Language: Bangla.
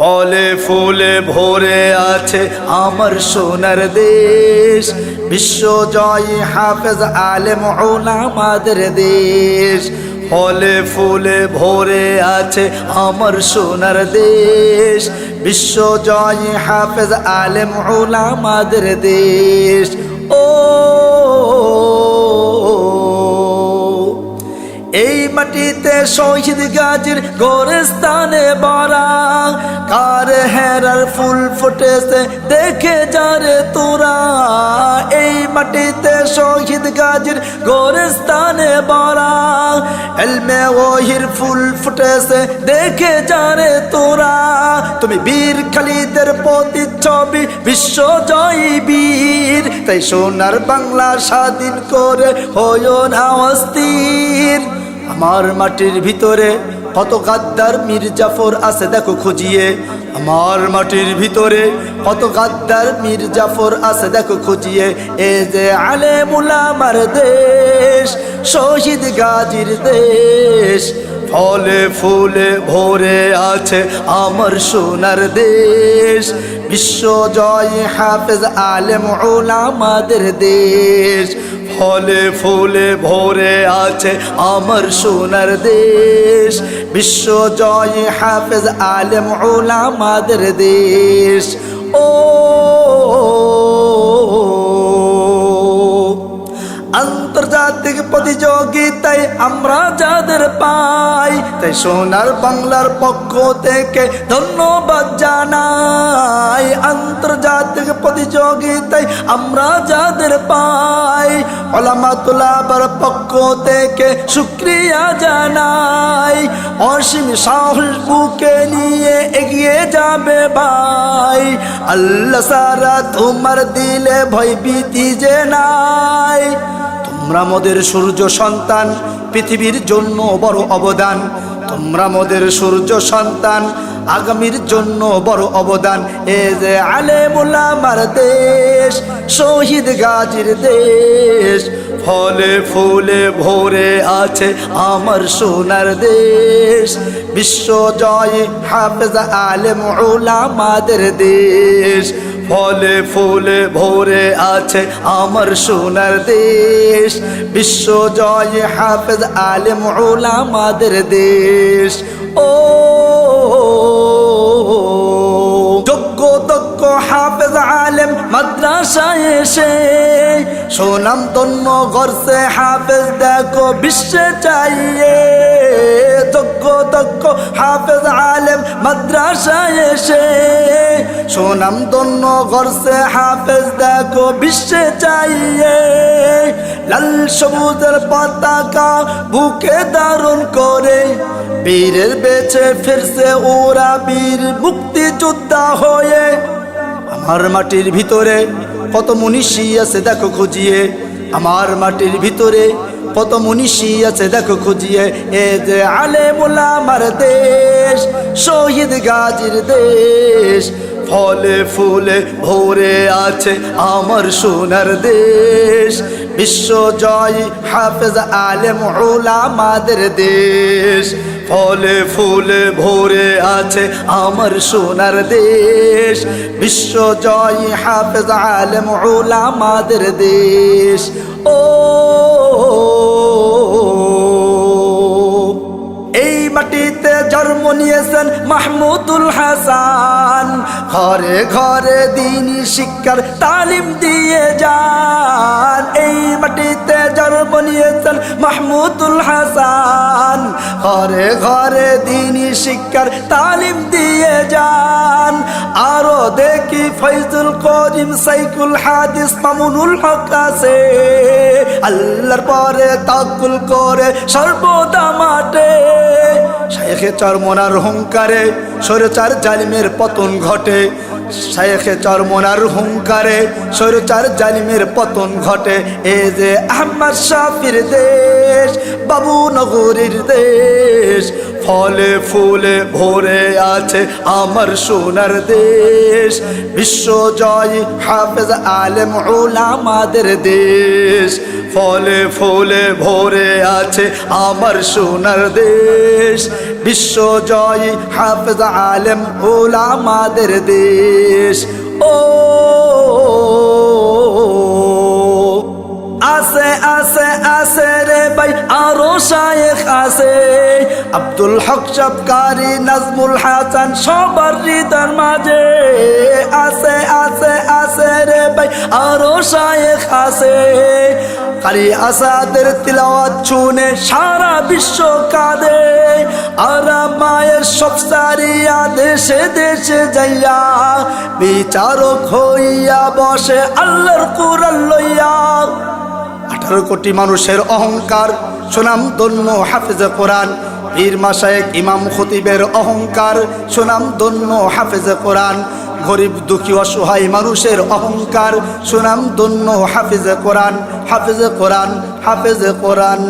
ফলে ফুলে ভরে আছে আমার সোনার দেশ, বিশ্বজয়ী হাফেজ আলেম উলামাদের দেশ। ফলে ফুলে ভরে আছে আমার সোনার দেশ, বিশ্বজয়ী হাফেজ আলেম উলামাদের দেশ। ও এই মাটিতে শহীদ গাজীর গোরস্তানে ভরা, কার হেরার ফুল ফুটেছে দেখে যারে তোরা। এই মাটিতে শহীদ গাজীর গোরস্তানে ভরা, ইলমে ওহির ফুল ফুটেছে দেখে যারে তোরা। তুমি বীর খালিদের প্রতিচ্ছবি, বিশ্বজয়ী বীর, তাই সোনার বাংলা স্বাধীন করে হয়ো না অস্থির। আমার মাটির ভিতরে কত গাদ্দার মীর জাফর আছে দেখো খুঁজিয়ে, আমার মাটির ভিতরে কত গাদ্দার মীর জাফর আছে দেখো খুঁজিয়ে। এ যে আলেম উলামার দেশ, শহীদ গাজীর দেশ। ফলে ফুলে ভরে আছে আমার সোনার দেশ, বিশ্বজয়ী হাফেজ আলেম উলামাদের দেশ। ফলে ফুলে ভরে আছে আমার সোনার দেশ, বিশ্বজয়ী হাফেজ আলেম উলামাদের দেশ। ও আন্তর্জাতিক প্রতিযোগিতায় আমরা যাদের পাই, তাই সোনার বাংলার পক্ষ থেকে ধন্যবাদ জানাই। আন্তর্জাতিক প্রতিযোগিতায় আমরা যাদের পাই, উলামা তুলাবার পক্ষ থেকে শুকরিয়া জানাই। অসীম সাহস বুকে নিয়ে এগিয়ে যাবে ভাই, আল্লাহ সারা তোমার দিলে ভয়ভীতি যে নাই। তোমরা মোদের সূর্য সন্তান, পৃথিবীর জন্য বড় অবদান। তোমরা মোদের সূর্য সন্তান, আগামীর জন্য বড় অবদান। এ যে আলেম উলামার দেশ, শহীদ গাজীর দেশ। ফলে ফুলে ভরে আছে আমার সোনার দেশ, বিশ্বজয়ী হাফেজ আলেম উলামাদের দেশ। ফলে ফুলে ভরে আছে আমার সোনার দেশ, বিশ্বজয়ী হাফেজ আলেম উলামাদের দেশ। ও যোগ্য দক্ষ হাফেজ আলেম মাদ্রাসায় এসে সুনাম ধন্য গড়ছে হাফেজ দেখো বিশ্বে চাইয়ে। যোগ্য দক্ষ হাফেজ আলেম মাদ্রাসায় এসে সুনাম ধন্য গড়ছে হাফেজ দেখো বিশ্বে চাইয়ে। লাল সবুজের পতাকা বুকে ধারণ করে বীরের বেঁচে ফিরছে ওরা, বীর মুক্তিযোদ্ধা হয়ে। আমার মাটির ভিতরে কত মনীষী আছে দেখো খুঁজিয়ে, আমার মাটির ভিতরে কত মনীষী আছে দেখো খুঁজিয়ে। এ যে আলেম উলামার দেশ, শহীদ গাজীর দেশ। ফলে ফুলে ভরে আছে আমার সোনার দেশ, বিশ্বজয়ী হাফেজ আলেম উলামাদের দেশ। ফলে ফুলে ভরে আছে আমার সোনার দেশ, বিশ্বজয়ী হাফেজ আলেম উলামাদের দেশ। ও এই মাটিতে জন্ম নিয়েছেন মাহমুদুল হাসান, ঘরে ঘরে দ্বীনি শিক্ষার তালিম দিয়ে যান। এই মাটিতে জন্ম নিয়েছেন মাহমুদুল হাসান, ঘরে ঘরে দ্বীনি শিক্ষার তালিম দিয়ে যান। আরো দেখি ফয়জুল করিম, সাইকুল হাদিস, মামুনুল হক আছে, আল্লাহর পরে তাওয়াক্কুল করে সর্বদা মাঠে। শাইখে চরমনার হুঙ্কারে স্বৈরাচার জালিমের পতন ঘটে, শাইখে চরমনার হুঙ্কারে স্বৈরাচার জালিমের পতন ঘটে। এ যে আহমদ শাফির দেশ, বাবু নগরীর দেশ। ফলে ফুলে ভরে আছে আমার সোনার দেশ, বিশ্বজয়ী হাফেজ আলেম উলামাদের দেশ। ফলে ফুলে ভরে আছে আমার সোনার দেশ, বিশ্বজয়ী হাফেজ আলেম উলামাদের দেশ। ও আছে আছে আছে রে ভাই আরো শায়েখ আছে, আব্দুল হক সবকারি নাজমুল হাসান সবার হৃদয়ের মাঝে আছে আছে আছে রে ভাই আরো শায়েখ আছে। কারি আসাদের তিলাওয়াত শুনে সারা বিশ্ব কাঁদে, আর মায়ের সব সারিয়া দেশে দেশে যাইয়া বিচারক হইয়া বসে আল্লাহর কুরআন লইয়া। 18 কোটি মানুষের অহংকার সুনাম ধন্য হাফেজে কোরআন, পীর মাশায়েখ ইমাম খতিবের অহংকার সুনাম ধন্য হাফেজে কোরআন, গরিব দুঃখী অসহায় মানুষের অহংকার সুনাম ধন্য হাফেজে কোরআন, হাফেজে কোরআন, হাফেজে কোরআন।